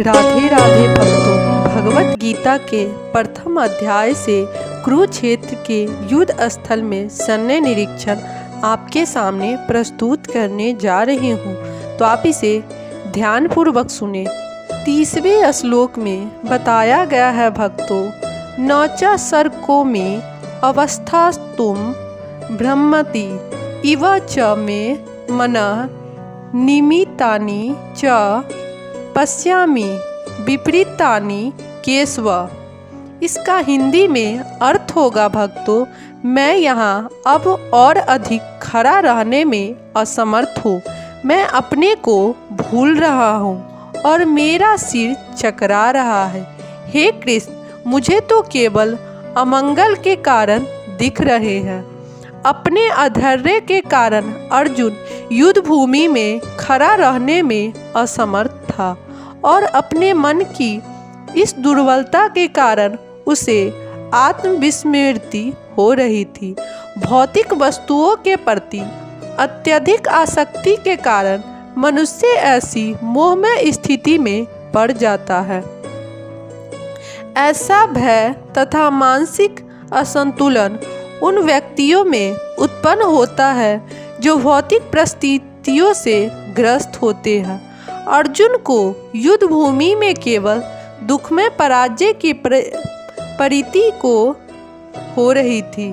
राधे राधे भक्तों, भगवत गीता के प्रथम अध्याय से कुरुक्षेत्र के युद्ध स्थल में सैन्य निरीक्षण आपके सामने प्रस्तुत करने जा रही हूँ, तो आप इसे ध्यानपूर्वक सुने। 30वें श्लोक में बताया गया है भक्तों, नौचा सर्को में अवस्था तुम ब्रह्मति इव च में मनः निमित्तानि च पश्यामि विपरीतानि केशव। इसका हिंदी में अर्थ होगा भक्तों, मैं यहाँ अब और अधिक खड़ा रहने में असमर्थ हूँ। मैं अपने को भूल रहा हूँ और मेरा सिर चकरा रहा है। हे कृष्ण, मुझे तो केवल अमंगल के कारण दिख रहे हैं। अपने अधैर्य के कारण अर्जुन युद्ध भूमि में खड़ा रहने में असमर्थ था और अपने मन की इस दुर्बलता के कारण उसे आत्मविस्मृति हो रही थी। भौतिक वस्तुओं के प्रति अत्यधिक आसक्ति के कारण मनुष्य ऐसी मोहमय स्थिति में पड़ जाता है। ऐसा भय तथा मानसिक असंतुलन उन व्यक्तियों में उत्पन्न होता है जो भौतिक परिस्थितियों से ग्रस्त होते हैं। अर्जुन को युद्ध भूमि में केवल दुखमय पराजय की प्रतीति को हो रही थी।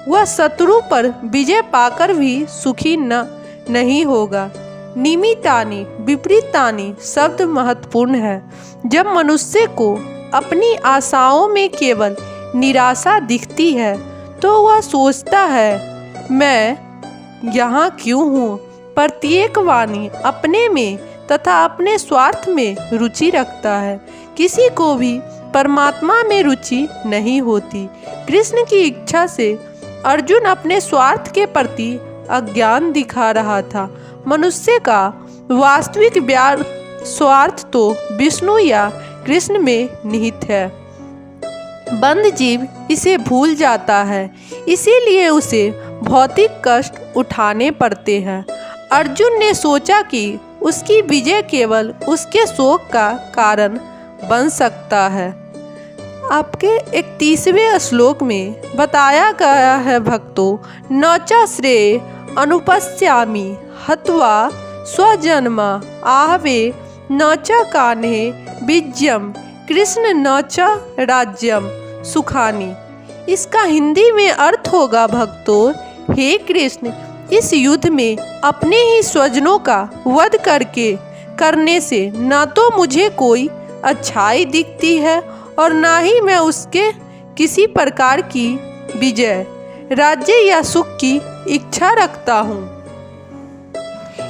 वह शत्रु पर विजय पाकर भी सुखी नहीं होगा। निमित्तानि विपरीतानि शब्द महत्वपूर्ण है। जब मनुष्य को अपनी आशाओं में केवल निराशा दिखती है तो वह सोचता है, मैं यहाँ क्यों हूँ। प्रत्येक वाणी अपने में तथा अपने स्वार्थ में रुचि रखता है। किसी को भी परमात्मा में रुचि नहीं होती। कृष्ण की इच्छा से अर्जुन अपने स्वार्थ के प्रति अज्ञान दिखा रहा था। मनुष्य का वास्तविक स्वार्थ तो विष्णु या कृष्ण में निहित है। बंध जीव इसे भूल जाता है, इसीलिए उसे भौतिक कष्ट उठाने पड़ते हैं। अर्जुन ने सोचा कि उसकी विजय केवल उसके शोक का कारण बन सकता है। आपके 31वें श्लोक में बताया गया है भक्तों, नौचा श्रेय अनुपश्यामि हत्वा स्वजन्म आहवे नौचा कान्हे विजयम कृष्ण नौचा राज्यम सुखानी। इसका हिंदी में अर्थ होगा भक्तों, हे कृष्ण, इस युद्ध में अपने ही स्वजनों का वध करने से न तो मुझे कोई अच्छाई दिखती है और ना ही मैं उसके किसी प्रकार की विजय, राज्य या सुख की इच्छा रखता हूँ।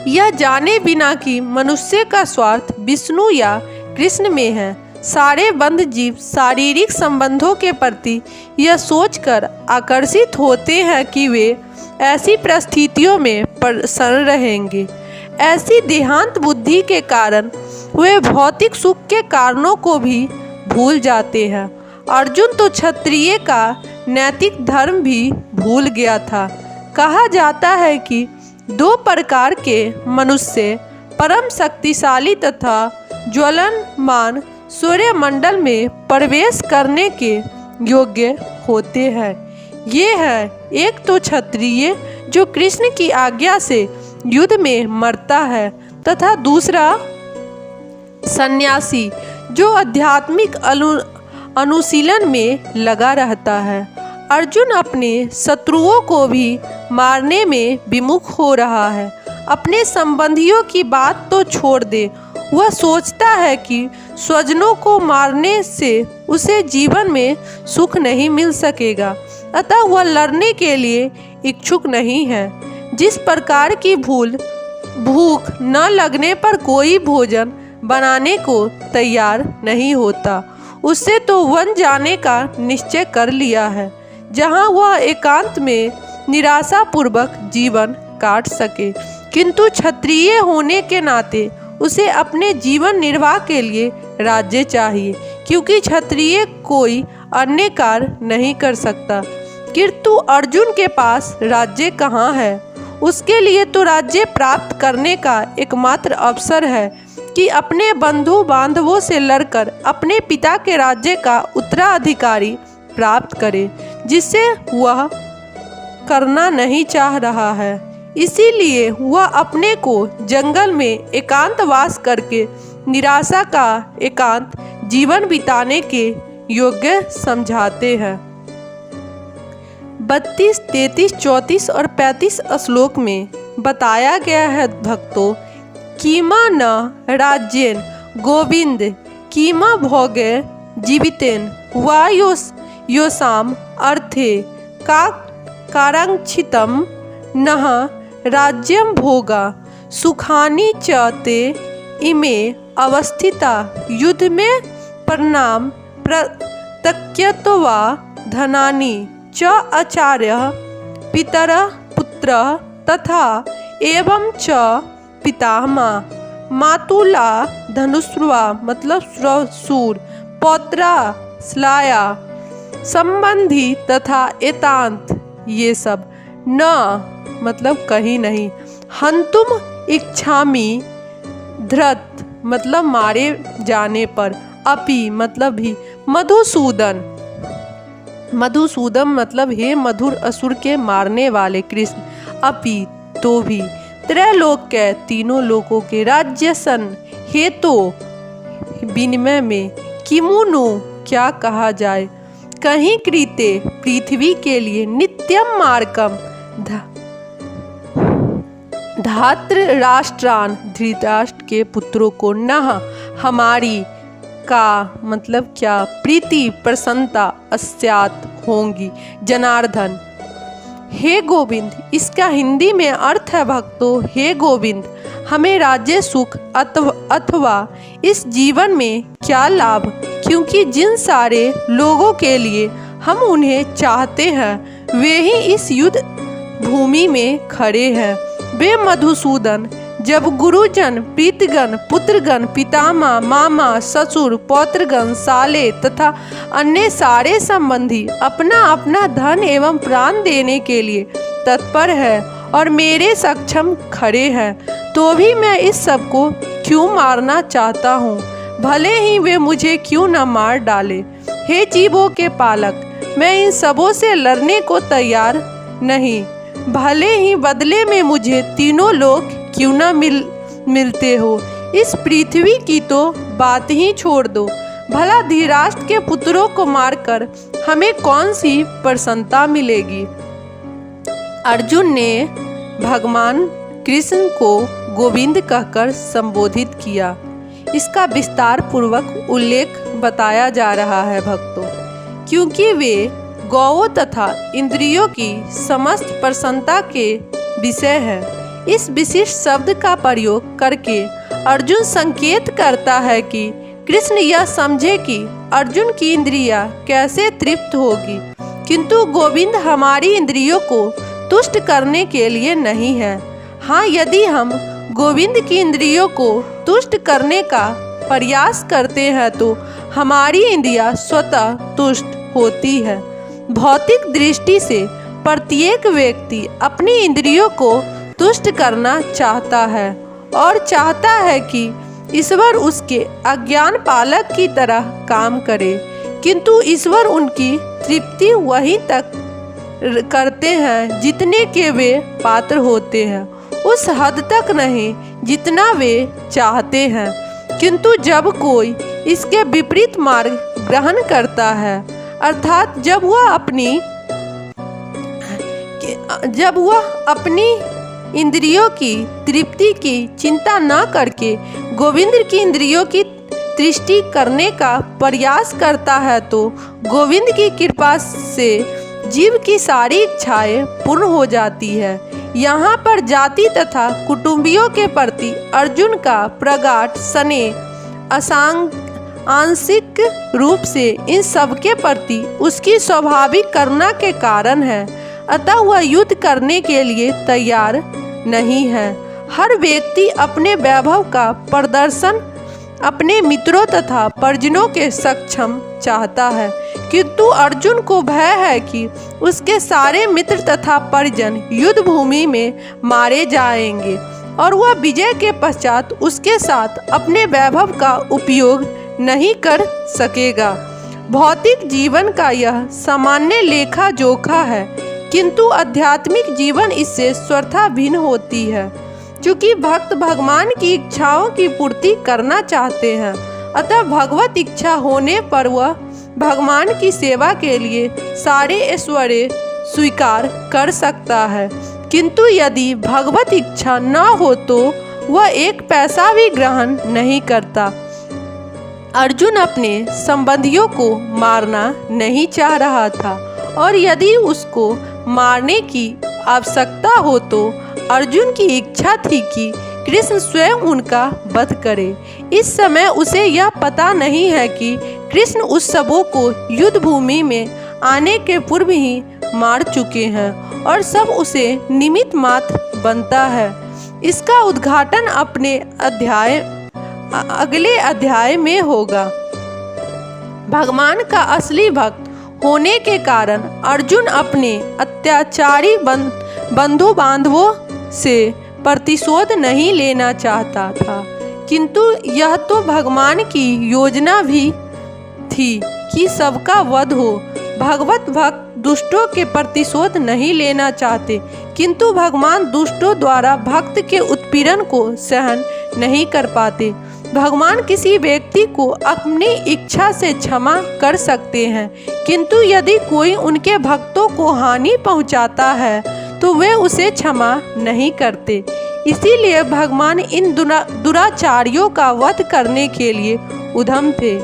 यह जाने बिना कि मनुष्य का स्वार्थ विष्णु या कृष्ण में है। सारे बंध जीव शारीरिक संबंधों के प्रति यह सोचकर आकर्षित होते हैं कि वे ऐसी परिस्थितियों में प्रसन्न रहेंगे। ऐसी देहांत बुद्धि के कारण वे भौतिक सुख के कारणों को भी भूल जाते हैं। अर्जुन तो क्षत्रिय का नैतिक धर्म भी भूल गया था। कहा जाता है कि 2 प्रकार के मनुष्य परम शक्तिशाली तथा ज्वलनमान सूर्यमंडल में प्रवेश करने के योग्य होते हैं। ये है, एक तो क्षत्रिय जो कृष्ण की आज्ञा से युद्ध में मरता है तथा दूसरा सन्यासी जो आध्यात्मिक अनुशीलन में लगा रहता है। अर्जुन अपने शत्रुओं को भी मारने में विमुख हो रहा है। अपने संबंधियों की बात तो छोड़ दे, वह सोचता है कि स्वजनों को मारने से उसे जीवन में सुख नहीं मिल सकेगा, अतः वह लड़ने के लिए इच्छुक नहीं है। जिस प्रकार की भूख न लगने पर कोई भोजन बनाने को तैयार नहीं होता, उससे तो वन जाने का निश्चय कर लिया है, जहाँ वह एकांत में निराशापूर्वक जीवन काट सके। किंतु क्षत्रिय होने के नाते उसे अपने जीवन निर्वाह के लिए राज्य चाहिए, क्योंकि क्षत्रिय कोई अन्य कार्य नहीं कर सकता। किंतु अर्जुन के पास राज्य कहाँ है? उसके लिए तो राज्य प्राप्त करने का एकमात्र अवसर है कि अपने बंधु बांधवों से लड़कर अपने पिता के राज्य का उत्तराधिकारी प्राप्त करे, जिसे वह करना नहीं चाह रहा है। इसीलिए वह अपने को जंगल में एकांतवास करके निराशा का एकांत जीवन बिताने के योग्य समझाते हैं। 32, 33, 34 और 35 श्लोक में बताया गया है भक्तों, कीमा न राज्येन गोविंद कीमा भोगे जीवितेन वा योसाम अर्थे का कारांक्षितम नह राज्यम भोगा सुखानि च ते इमे अवस्थिता युद्ध में परिणाम प्रत्यक्त्वा धनानि च आचार्य पितर पुत्र तथा एवं च पितामह मातुला धनुष्वा मतलब श्वशुर पौत्रा स्लाया संबंधी तथा एतांत ये सब न मतलब कहीं नहीं, हंतुम इच्छामि धृत मतलब मारे जाने पर, अपि मतलब भी, मधुसूदन मधुसूदन मतलब हे मधुर असुर के मारने वाले कृष्ण, अपि तो भी, त्रैलोक के तीनों लोकों के राज्य सन हे तो विनिमय में, किमुनु क्या कहा जाए, कहीं कृते पृथ्वी के लिए नित्यम मार्गम धात्र राष्ट्रान धृतराष्ट्र के पुत्रों को नह हमारी का मतलब क्या, प्रीति प्रसन्नता अस्यात होंगी जनार्दन। हे गोविंद, इसका हिंदी में अर्थ है भक्तों, हे गोविंद हमें राज्य सुख अथवा इस जीवन में क्या लाभ, क्योंकि जिन सारे लोगों के लिए हम उन्हें चाहते हैं वे ही इस युद्ध भूमि में खड़े हैं। वे मधुसूदन जब गुरुजन प्रीतगण पुत्रगण पितामह मामा ससुर पौत्रगण साले तथा अन्य सारे संबंधी अपना अपना धन एवं प्राण देने के लिए तत्पर है और मेरे सक्षम खड़े हैं, तो भी मैं इस सब को क्यों मारना चाहता हूँ, भले ही वे मुझे क्यों न मार डाले। हे जीवों के पालक, मैं इन सबों से लड़ने को तैयार नहीं, भले ही बदले में मुझे तीनों लोग क्यों न मिलते हो। इस पृथ्वी की तो बात ही छोड़ दो, भला धृतराष्ट्र के पुत्रों को मारकर हमें कौन सी प्रसन्नता मिलेगी। अर्जुन ने भगवान कृष्ण को गोविंद कहकर संबोधित किया। इसका विस्तार पूर्वक उल्लेख बताया जा रहा है भक्तों, क्योंकि वे गौओं तथा इंद्रियों की समस्त प्रसन्नता के विषय है। इस विशिष्ट शब्द का प्रयोग करके अर्जुन संकेत करता है कि कृष्ण यह समझे कि अर्जुन की इंद्रियां कैसे तृप्त होगी, किंतु गोविंद हमारी इंद्रियों को तुष्ट करने के लिए नहीं है। हाँ, यदि हम गोविंद की इंद्रियों को तुष्ट करने का प्रयास करते हैं तो हमारी इंद्रियां स्वतः तुष्ट होती है। भौतिक दृष्टि से प्रत्येक व्यक्ति अपनी इंद्रियों को तुष्ट करना चाहता है और चाहता है कि ईश्वर उसके अज्ञान पालक की तरह काम करे, किंतु ईश्वर उनकी तृप्ति वहीं तक करते हैं जितने के वे पात्र होते हैं, उस हद तक नहीं जितना वे चाहते हैं। किंतु जब कोई इसके विपरीत मार्ग ग्रहण करता है, अर्थात जब वह अपनी इंद्रियों की तृप्ति की चिंता न करके गोविंद की इंद्रियों की तृष्टि करने का प्रयास करता है, तो गोविंद की कृपा से जीव की सारी इच्छाएं पूर्ण हो जाती है। यहाँ पर जाति तथा कुटुंबियों के प्रति अर्जुन का प्रगाढ़ स्नेह आंशिक रूप से इन सब के प्रति उसकी स्वाभाविक करुणा के कारण है, अतः वह युद्ध करने के लिए तैयार नहीं है। हर व्यक्ति अपने वैभव का प्रदर्शन अपने मित्रों तथा परिजनों के सक्षम चाहता है, किंतु अर्जुन को भय है कि उसके सारे मित्र तथा परिजन युद्ध भूमि में मारे जाएंगे। और वह विजय के पश्चात उसके साथ अपने वैभव का उपयोग नहीं कर सकेगा। भौतिक जीवन का यह सामान्य लेखा जोखा है, किंतु आध्यात्मिक जीवन इससे स्वतः भिन्न होती है। क्योंकि भक्त भगवान की इच्छाओं की पूर्ति करना चाहते हैं, अतः भगवत इच्छा होने पर वह भगवान की सेवा के लिए सारे ऐश्वर्य स्वीकार कर सकता है। किंतु यदि भगवत इच्छा न हो तो वह एक पैसा भी ग्रहण नहीं करता। अर्जुन अपने संबंधियों को मारना नहीं चाह रहा था, और यदि उसको मारने की आवश्यकता हो तो अर्जुन की इच्छा थी कि कृष्ण स्वयं उनका वध करे। इस समय उसे यह पता नहीं है कि कृष्ण उस सबों को युद्ध भूमि में आने के पूर्व ही मार चुके हैं और सब उसे निमित्त मात्र बनता है। इसका उद्घाटन अपने अगले अध्याय में होगा। भगवान का असली भक्त होने के कारण अर्जुन अपने अत्याचारी बंधु बांधवों से प्रतिशोध नहीं लेना चाहता था, किंतु यह तो भगवान की योजना भी थी कि सबका वध हो। भगवत भक्त दुष्टों के प्रतिशोध नहीं लेना चाहते, किंतु भगवान दुष्टों द्वारा भक्त के उत्पीड़न को सहन नहीं कर पाते। भगवान किसी व्यक्ति को अपनी इच्छा से क्षमा कर सकते हैं, किंतु यदि कोई उनके भक्तों को हानि पहुंचाता है तो वे उसे क्षमा नहीं करते। इसीलिए भगवान इन दुराचारियों का वध करने के लिए उद्यम थे।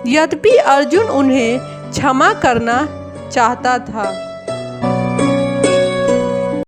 यद्यपि अर्जुन उन्हें क्षमा करना चाहता था।